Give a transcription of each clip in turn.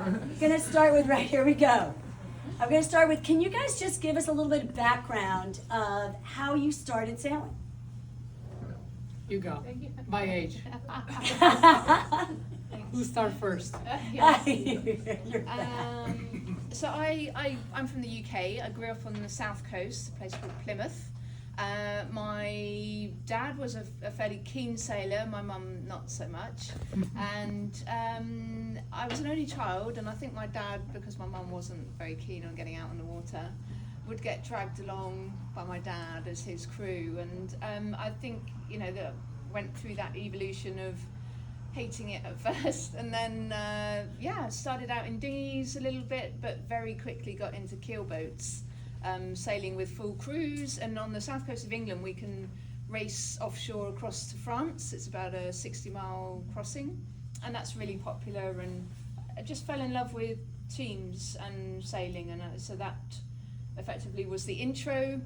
I'm going to start with, right, here we go. I'm going to start with, can you guys just give us a little bit of background of how you started sailing? You go. My age. Who start first? So I'm from the UK. I grew up on the south coast, a place called Plymouth. My dad was a fairly keen sailor, my mum not so much. And I was an only child, and I think my dad, because my mum wasn't very keen on getting out on the water, would get dragged along by my dad as his crew. And I think, that went through that evolution of hating it at first, and then started out in dinghies a little bit, but very quickly got into keelboats, sailing with full crews. And on the south coast of England we can race offshore across to France. It's about a 60-mile crossing, and that's really popular, and I just fell in love with teams and sailing, and so that effectively was the intro.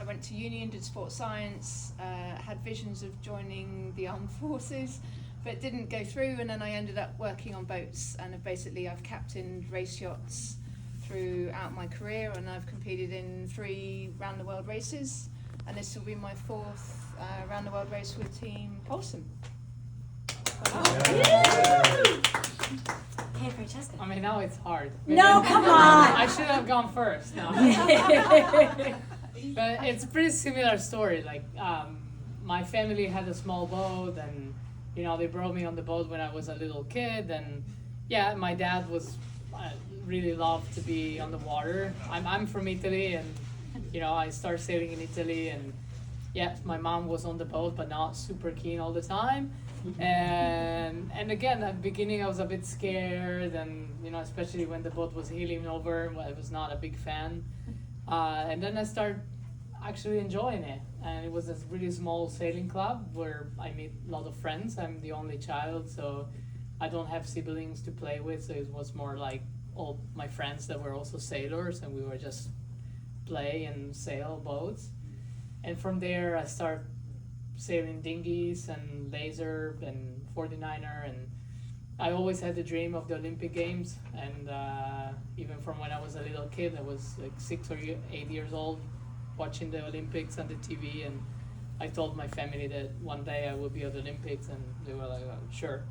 I went to uni and did sports science, had visions of joining the armed forces, but didn't go through, and then I ended up working on boats, and I've captained race yachts throughout my career, and I've competed in 3 round the world races, and this will be my 4th round the world race with Team Polson. Hey, Francesca. I mean, now it's hard. No, come on! I should have gone first. No. But it's a pretty similar story. Like, my family had a small boat, and they brought me on the boat when I was a little kid, and my dad was really loved to be on the water. I'm from Italy, and I started sailing in Italy, and my mom was on the boat, but not super keen all the time. And again, at the beginning I was a bit scared, and especially when the boat was heeling over, I was not a big fan. And then I started actually enjoying it, and it was a really small sailing club where I made a lot of friends. I'm the only child, so I don't have siblings to play with, so it was more like all my friends that were also sailors, and we were just play and sail boats. And from there I started sailing dinghies and laser and 49er, and I always had the dream of the Olympic Games, and even from when I was a little kid, I was like 6 or 8 years old, watching the Olympics on the TV, and I told my family that one day I would be at the Olympics, and they were like, sure.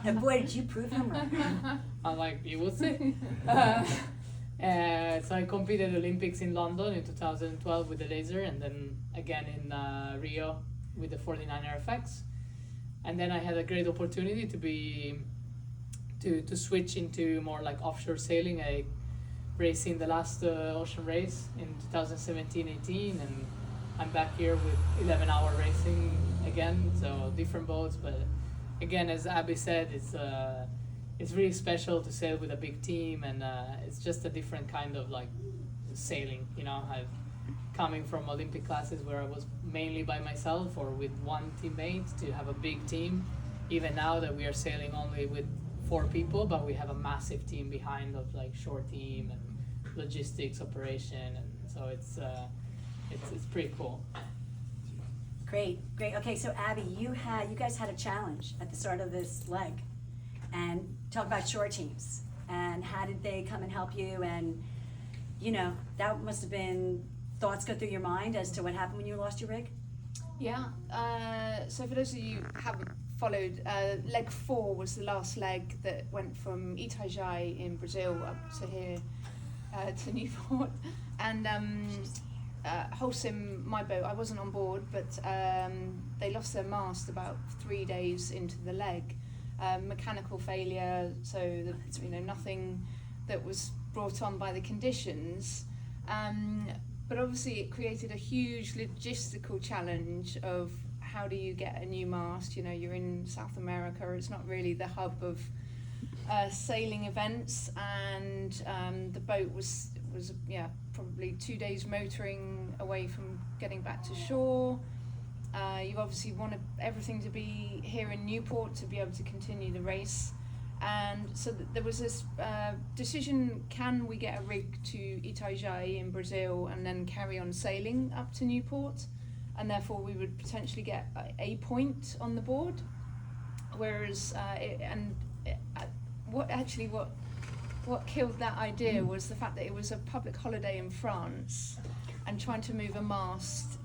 And boy, did you prove them wrong. I'm like, you will see. So I competed at the Olympics in London in 2012 with the laser, and then again in Rio with the 49er FX. And then I had a great opportunity to switch into more like offshore sailing. I raced in the last ocean race in 2017-18, and I'm back here with 11-hour racing again, so different boats. But again, as Abby said, it's really special to sail with a big team, and it's just a different kind of like sailing. I've coming from Olympic classes where I was mainly by myself or with one teammate, to have a big team. Even now that we are sailing only with 4 people, but we have a massive team behind of like shore team and logistics operation, and so it's pretty cool. Great. Okay, so Abby, you guys had a challenge at the start of this leg, and talk about shore teams, and how did they come and help you? And that must have been, thoughts go through your mind as to what happened when you lost your rig? Yeah, so for those of you who haven't followed, leg 4 was the last leg that went from Itajaí in Brazil up to here, to Newport. And Holcim, my boat, I wasn't on board, but they lost their mast about 3 days into the leg. Mechanical failure, so nothing that was brought on by the conditions. But obviously it created a huge logistical challenge of how do you get a new mast. You're in South America, it's not really the hub of sailing events, and the boat was probably 2 days motoring away from getting back to shore. You obviously want everything to be here in Newport to be able to continue the race. And so there was this decision, can we get a rig to Itajaí in Brazil and then carry on sailing up to Newport? And therefore we would potentially get a point on the board. Whereas, what killed that idea was the fact that it was a public holiday in France, and trying to move a mast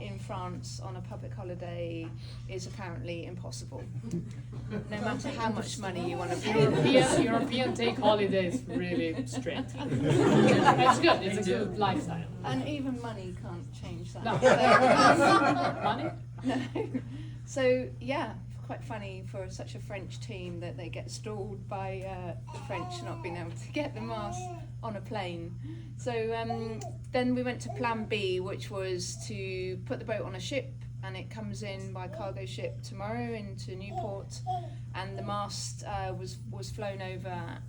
in France on a public holiday is apparently impossible. No matter how much money you want to pay. European take holidays really strict. It's good. It's a good lifestyle. And even money can't change that. No. Money? No. So yeah, quite funny for such a French team that they get stalled by the French not being able to get the mast on a plane. So then we went to plan B, which was to put the boat on a ship, and it comes in by cargo ship tomorrow into Newport, and the mast was flown over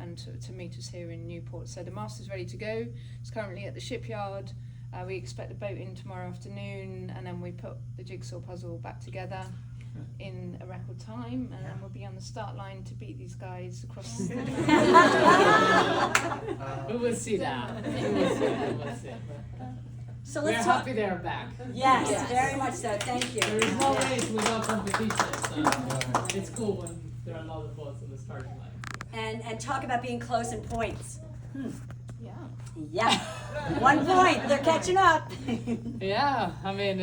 and to meet us here in Newport. So the mast is ready to go. It's currently at the shipyard. We expect the boat in tomorrow afternoon, and then we put the jigsaw puzzle back together in a record time, and then we'll be on the start line to beat these guys across the We will see that. We will see. So We're let's talk. happy they're back. Yes, very much so. Thank you. There is no race without competition, so it's cool when there are a lot of boats on the starting line. And talk about being close in points. Yeah. Yeah, 1 point. They're catching up. Yeah, I mean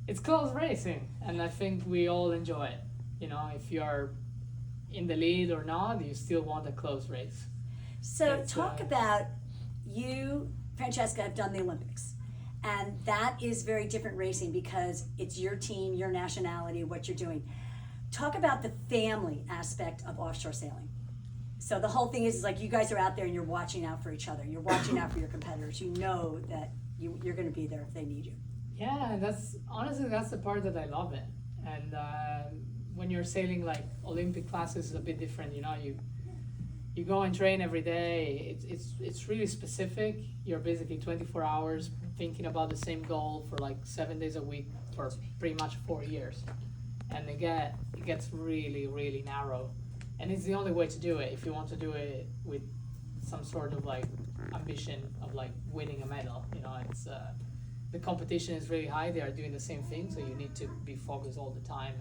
it's close racing, and I think we all enjoy it. You know, if you're in the lead or not, you still want a close race. So It's, talk about you, Francesca, have done the Olympics, and that is very different racing because it's your team, your nationality, what you're doing. Talk about the family aspect of offshore sailing. So the whole thing is like you guys are out there and you're watching out for each other. You're watching out for your competitors. You know that you're going to be there if they need you. Yeah, that's honestly that's the part that I love it. And when you're sailing like Olympic classes, is a bit different. You know, you go and train every day. It's really specific. You're basically 24 hours thinking about the same goal for like 7 days a week for pretty much 4 years, and it gets really really narrow. And it's the only way to do it if you want to do it with some sort of like ambition of like winning a medal. You know, it's the competition is really high. They are doing the same thing, so you need to be focused all the time,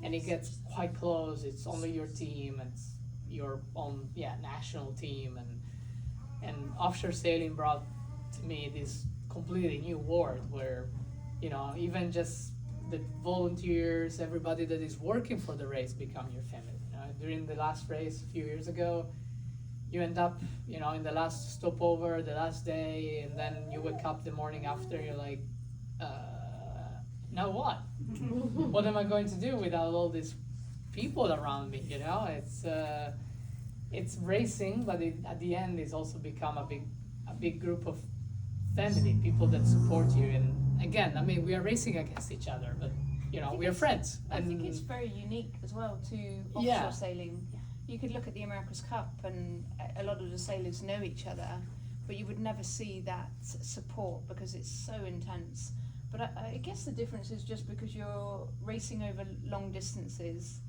and it gets quite close. It's only your team, it's your own national team, and offshore sailing brought to me this completely new world where, you know, even just the volunteers, everybody that is working for the race become your family. During the last race a few years ago, you end up, you know, in the last stopover, the last day, and then you wake up the morning after, you're like, now what? What am I going to do without all these people around me, you know? It's racing, but at the end it's also become a big group of family, people that support you. And again, I mean, we are racing against each other, but you know, we are friends. I think it's very unique as well to offshore sailing. You could look at the America's Cup, and a lot of the sailors know each other, but you would never see that support because it's so intense. But I guess the difference is just because you're racing over long distances,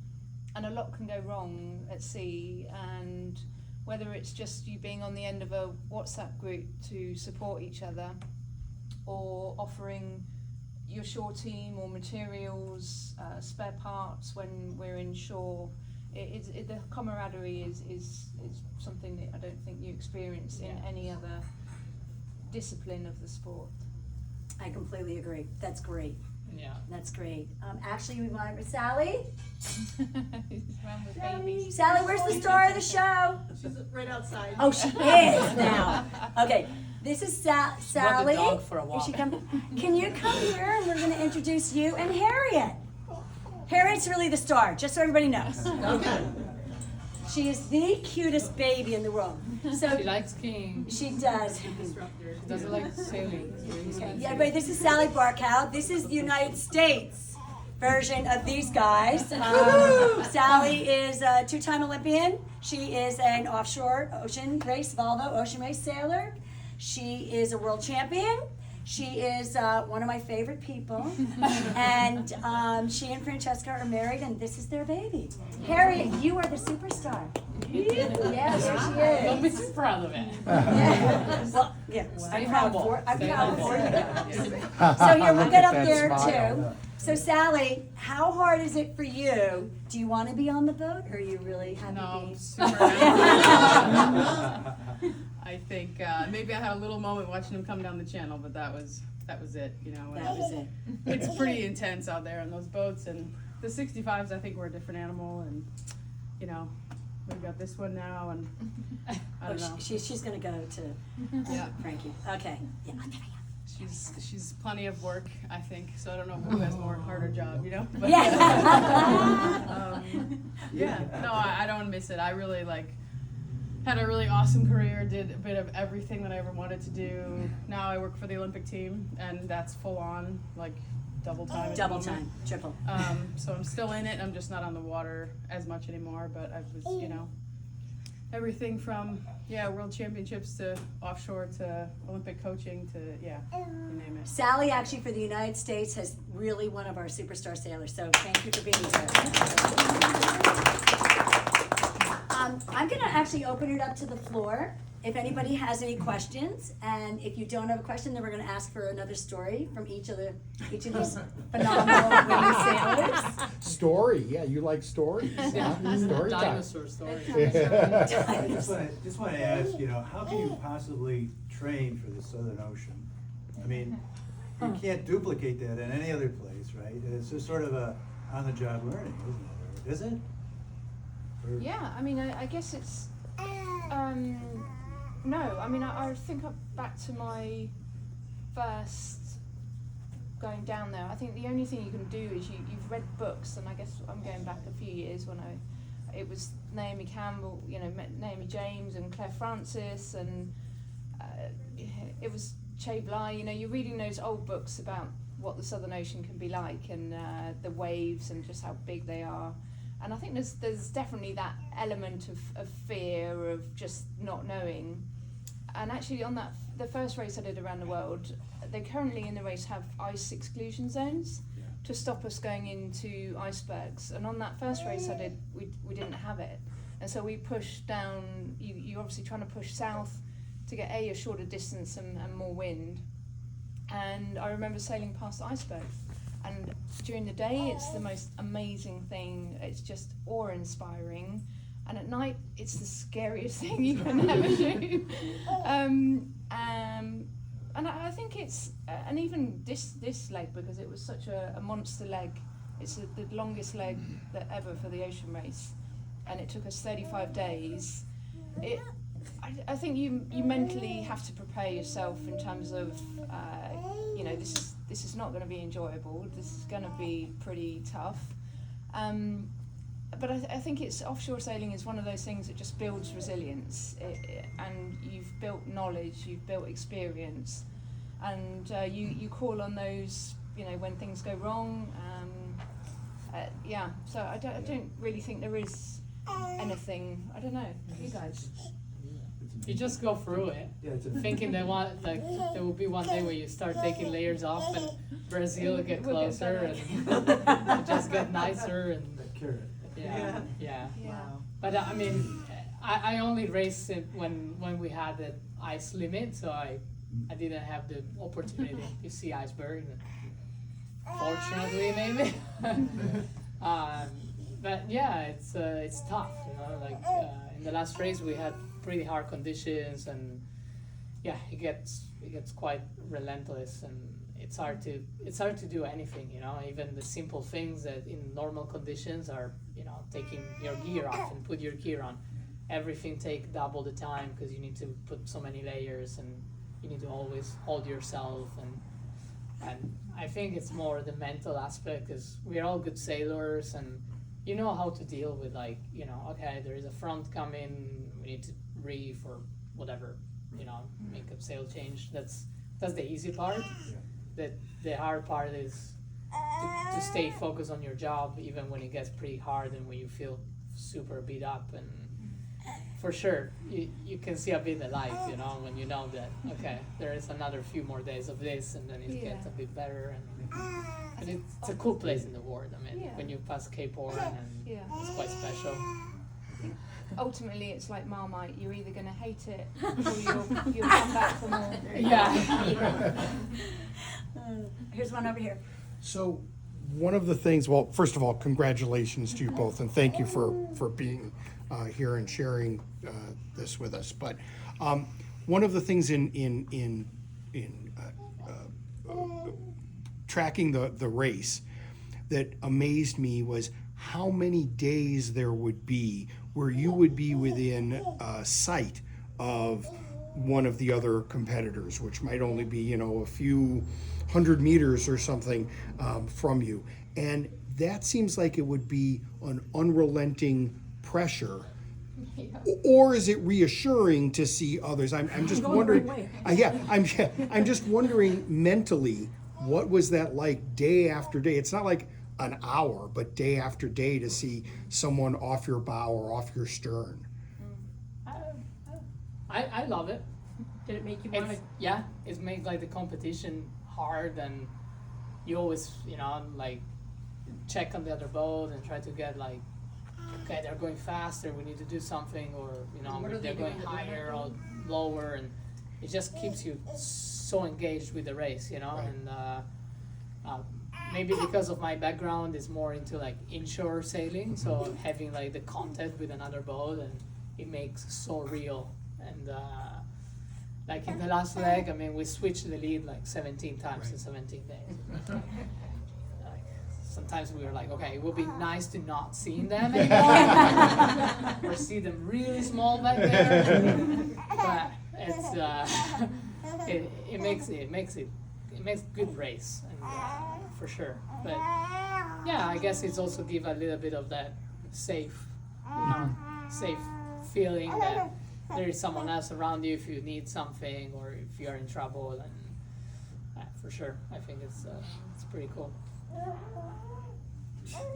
and a lot can go wrong at sea, and whether it's just you being on the end of a WhatsApp group to support each other, or offering your shore team or materials, spare parts when we're inshore. The camaraderie is something that I don't think you experience in any other discipline of the sport. I completely agree. That's great. Yeah. That's great. Actually, we want Sally. Around with babies. Sally, where's the star of the show? She's right outside. Oh, she is now. Okay, this is Brought Sally. the dog for a Is walk. she Can you come here and we're going to introduce you and Harriet. Harriet's really the star, just so everybody knows. She is the cutest baby in the world. So She likes skiing. she does. She doesn't like sailing. Yeah, but this is Sally Barkow. This is the United States version of these guys. Sally is a two-time Olympian. She is an offshore ocean race, Volvo ocean race sailor. She is a world champion. She is one of my favorite people. And she and Francesca are married, and this is their baby. Harriet, you are the superstar. Yes, there Don't she be is. too proud of it. Yeah. Well, yeah, Stay I'm proud humble. for Stay you. humble. So here, we'll get up there too. So Sally, how hard is it for you? Do you want to be on the boat, or are you really happy No, being? I'm super happy. I think maybe I had a little moment watching him come down the channel, but that was it. You know, That was it. it's pretty intense out there on those boats, and the 65s I think were a different animal, and you know, we've got this one now, and I don't know. She's gonna go to Yeah. Frankie. Okay. Yeah. She's plenty of work, I think. So I don't know who has more harder job, you know. But, Yeah. yeah. No, I don't miss it. I really had a really awesome career. Did a bit of everything that I ever wanted to do. Now I work for the Olympic team, and that's full on double time. at the Double moment. time, triple. So I'm still in it. I'm just not on the water as much anymore. But I was, you know, everything from world championships to offshore to Olympic coaching to you name it. Sally, actually, for the United States, has really one of our superstar sailors. So thank you for being here. I'm going to actually open it up to the floor. If anybody has any questions, and if you don't have a question, then we're going to ask for another story from each of these phenomenal women sailors. Story, yeah, you like stories. Yeah, Story time. dinosaur story. I just want to ask, how can you possibly train for the Southern Ocean? I mean, you can't duplicate that in any other place, right? It's just sort of a on-the-job learning, isn't it? Or is it? Or- Yeah, I mean, I guess it's. No, I mean, I think back to my first going down there. I think the only thing you can do is you've read books, and I guess I'm going back a few years when it was Naomi Campbell, Naomi James and Claire Francis, and it was Che Bly. You're reading those old books about what the Southern Ocean can be like, and the waves and just how big they are. And I think there's definitely that element of fear of just not knowing. And actually on the first race I did around the world, they currently in the race have ice exclusion zones to stop us going into icebergs. And on that first race I did, we didn't have it. And so we pushed down, you're obviously trying to push south to get a shorter distance and more wind. And I remember sailing past icebergs. And during the day, it's the most amazing thing. It's just awe-inspiring. And at night, it's the scariest thing you can ever do. And I think it's, and even this leg, because it was such a monster leg, it's the longest leg that ever for the ocean race. And it took us 35 days. I think you mentally have to prepare yourself in terms of, this is not going to be enjoyable. This is going to be pretty tough. But I think it's offshore sailing is one of those things that just builds resilience. And you've built knowledge, you've built experience, and you call on those, when things go wrong. So I don't really think there is anything. I don't know. You guys. You just go through it, Yeah, it's a thinking there will be one day where you start taking layers off, and Brazil will get We'll get closer, better. and it just get nicer, and that carrot. yeah. Yeah. But I mean, I only raced it when we had the ice limit, so I didn't have the opportunity to see iceberg. Fortunately, maybe. But yeah, it's tough, in the last race we had pretty hard conditions, and yeah, it gets quite relentless, and it's hard to do anything, even the simple things that in normal conditions are, taking your gear off and put your gear on. Everything take double the time because you need to put so many layers, and you need to always hold yourself, and I think it's more the mental aspect, because we're all good sailors, and you know how to deal with okay, there is a front coming, we need to reef or whatever, make a sail change. That's the easy part. The hard part is to stay focused on your job even when it gets pretty hard and when you feel super beat up. And for sure you can see a bit the light, when you know that okay, there is another few more days of this, and then it gets a bit better. And it's a cool place in the world. I mean, when you pass Cape Horn, and it's quite special. Ultimately, it's like Marmite. You're either going to hate it or you'll come back for more. Yeah. Here's one over here. So one of the things, well, first of all, congratulations to you both, and thank you for being here and sharing this with us. But one of the things in tracking the race that amazed me was how many days there would be where you would be within sight of one of the other competitors, which might only be, a few 100 meters or something from you. And that seems like it would be an unrelenting pressure. Or is it reassuring to see others? I'm just wondering. I'm just wondering mentally, what was that like day after day? It's not like an hour, but day after day to see someone off your bow or off your stern. I love it. Did it make you want to? Yeah, it makes like the competition hard, and you always, like check on the other boat and try to get like, okay, they're going faster, we need to do something, or they're going higher or lower, and it just keeps you so engaged with the race, Right. And maybe because of my background is more into like inshore sailing, so having like the contact with another boat, and it makes it so real. And like in the last leg, I mean, we switched the lead like 17 times in 17 days. Like, sometimes we were like, okay, it would be nice to not see them anymore, or see them really small back there. But it's it makes good race, and, for sure. But yeah, I guess it's also give a little bit of that safe feeling that there is someone else around you if you need something or if you're in trouble, and for sure, I think it's pretty cool.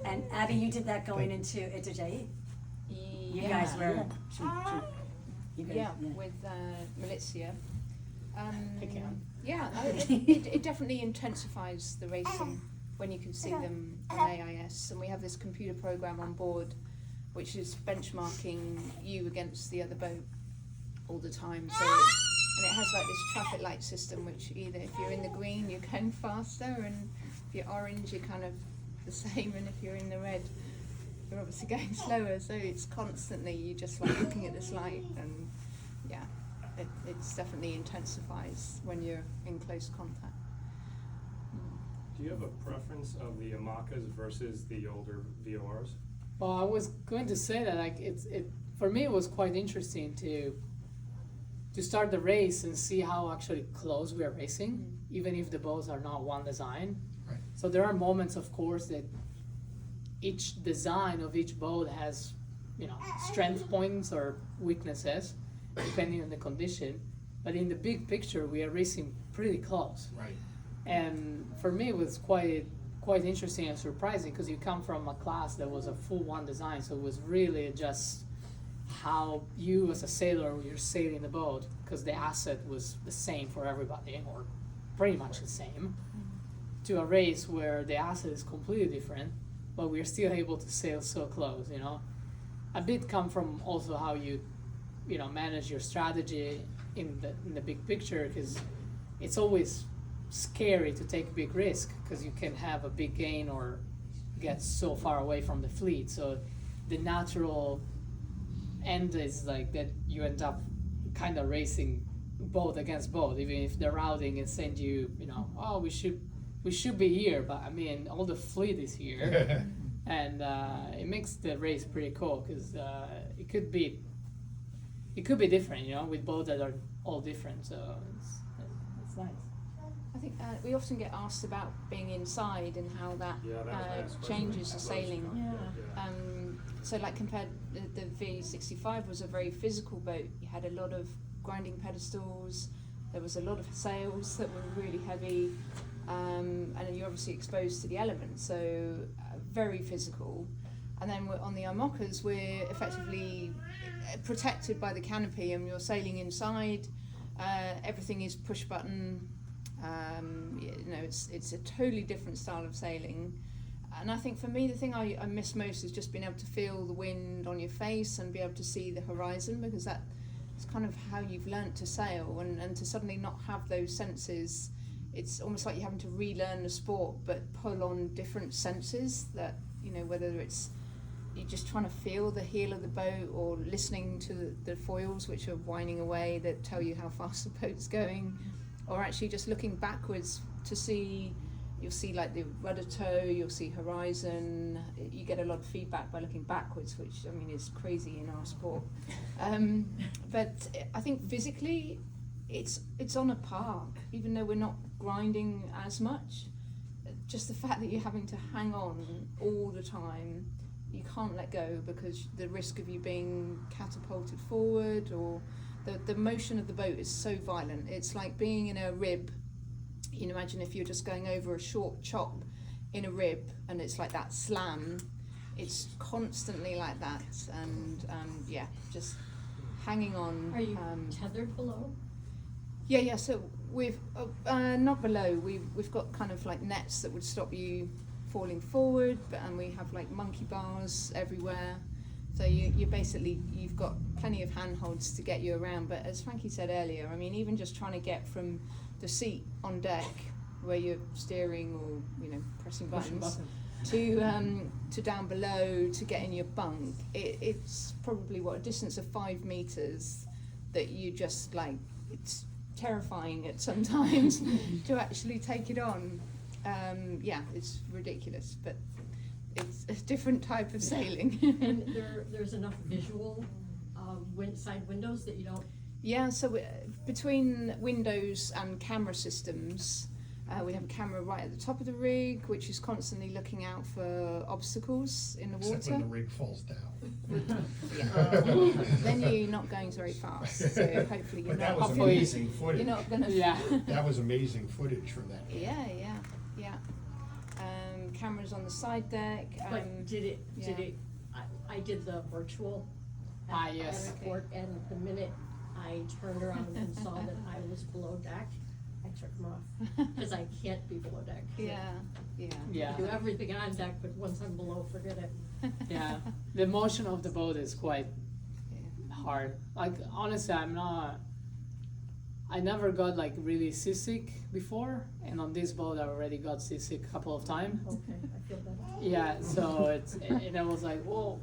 And Abby, you did that going into Itajaí. You guys were. You guys, with Militia. Pick it up. Yeah, it definitely intensifies the racing when you can see them on AIS, and we have this computer program on board which is benchmarking you against the other boat all the time. So and it has like this traffic light system, which either if you're in the green you're going faster, and if you're orange you're kind of the same, and if you're in the red you're obviously going slower. So it's constantly you just like looking at this light, and yeah, it's definitely intensifies when you're in close contact. Do you have a preference of the Amacas versus the older VORs? Well, I was going to say that like it for me it was quite interesting to start the race and see how actually close we are racing, even if the boats are not one design. Right. So there are moments, of course, that each design of each boat has, strength points or weaknesses, depending on the condition. But in the big picture, we are racing pretty close. Right. And for me, it was quite interesting and surprising, because you come from a class that was a full one design, so it was really just how you as a sailor, you're sailing the boat, because the asset was the same for everybody, or pretty much the same, to a race where the asset is completely different, but we're still able to sail so close, A bit come from also how you manage your strategy in the big picture, because it's always scary to take a big risk, because you can have a big gain or get so far away from the fleet. So the natural end is like that you end up kind of racing boat against boat, even if they're routing and send you, oh, we should be here, but I mean all the fleet is here. And it makes the race pretty cool, because it could be different, with boats that are all different. So it's nice. I think we often get asked about being inside and how that changes the sailing. So like compared, the V65 was a very physical boat. You had a lot of grinding pedestals, there was a lot of sails that were really heavy, and you're obviously exposed to the elements, so very physical. And then on the Amacas, we're effectively protected by the canopy, and you're sailing inside. Everything is push button. It's a totally different style of sailing. And I think for me, the thing I miss most is just being able to feel the wind on your face and be able to see the horizon, because that's kind of how you've learnt to sail, and to suddenly not have those senses it's almost like you're having to relearn the sport, but pull on different senses that, you know, whether it's you're just trying to feel the heel of the boat or listening to the foils which are winding away that tell you how fast the boat's going, or actually just looking backwards to see, you'll see like the rudder toe, you'll see horizon, you get a lot of feedback by looking backwards, which I mean is crazy in our sport. But I think physically it's on a par, even though we're not grinding as much. Just the fact that you're having to hang on all the time, you can't let go because the risk of you being catapulted forward, or the motion of the boat is so violent. It's like being in a rib. You can imagine if you're just going over a short chop in a rib and it's like that slam, it's constantly like that, and yeah, just hanging on. Are you tethered below? Yeah, so we've not below, we've got kind of like nets that would stop you falling forward, and we have like monkey bars everywhere, so you basically, you've got plenty of handholds to get you around. But as Frankie said earlier, I mean, even just trying to get from the seat on deck where you're steering or, you know, pressing buttons to down below to get in your bunk, it's probably a distance of 5 meters that you just like, it's terrifying at sometimes to actually take it on. Yeah, it's ridiculous, but it's a different type of sailing. And there's enough visual side windows that you don't. Yeah, so between windows and camera systems, we have a camera right at the top of the rig, which is constantly looking out for obstacles in the water. Except when the rig falls down. Then you're not going very fast, so hopefully you're But that not. was hopefully amazing footage. You're not gonna. Yeah. That was amazing footage from that. Yeah. Cameras on the side deck. But did it? I did the virtual. Yes. Airport, and the minute I turned around and saw that I was below deck, I took them off because I can't be below deck. Yeah. I do everything on deck, but once I'm below, forget it. Yeah, the motion of the boat is quite hard. Like, honestly, I never got like really seasick before, and on this boat I already got seasick a couple of times. Okay, I feel better. Yeah, so and I was like, whoa,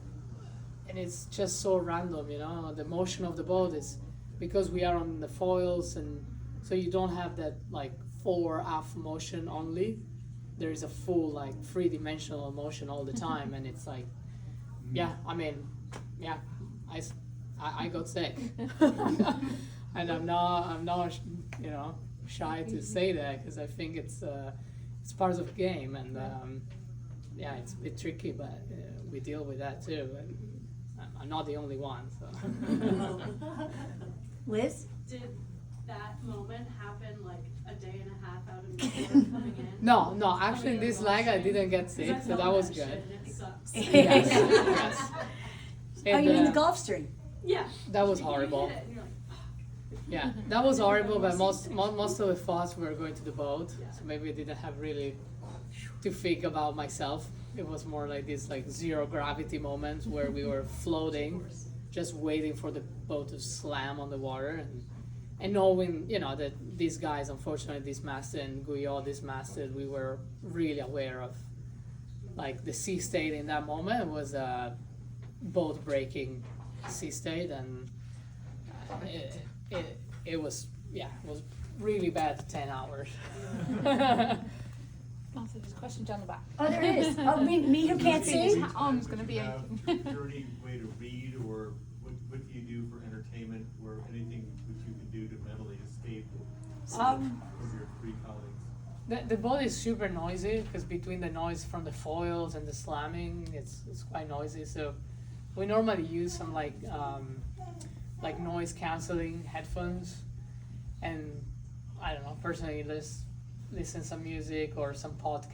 and it's just so random, you know. The motion of the boat is because we are on the foils, and so you don't have that like fore aft motion only. There is a full like 3-dimensional motion all the time, and it's like, yeah, I mean, yeah, I got sick, and I'm not, you know, shy to say that because I think it's part of the game, and yeah, it's a bit tricky, but we deal with that too, and I'm not the only one. So. Liz? Did that moment happen like a day and a half out of New York coming in? No, actually this leg I didn't get sick, so that was good. Shit, and it sucks. Yes, yes. Oh, And, you mean the Gulf Stream? Yeah. that was You horrible. hit it and you're like, Yeah, that was horrible, but most of the thoughts were going to the boat, so maybe I didn't have really to think about myself. It was more like this like zero gravity moment where we were floating, just waiting for the boat to slam on the water, and knowing, you know, that these guys unfortunately dismasted and Guyot dismasted, we were really aware of like the sea state in that moment was a boat breaking sea state, and it was really bad 10 hours. Martha, there's a question down the back. Oh, there is. Oh, me who can't see? His arm's gonna be Is aching. there any way to read, or what do you do for entertainment, or anything which you can do to mentally escape from your three colleagues? The boat is super noisy because between the noise from the foils and the slamming, it's quite noisy. So we normally use some like noise canceling headphones, and I don't know, personally listen some music or some podcast.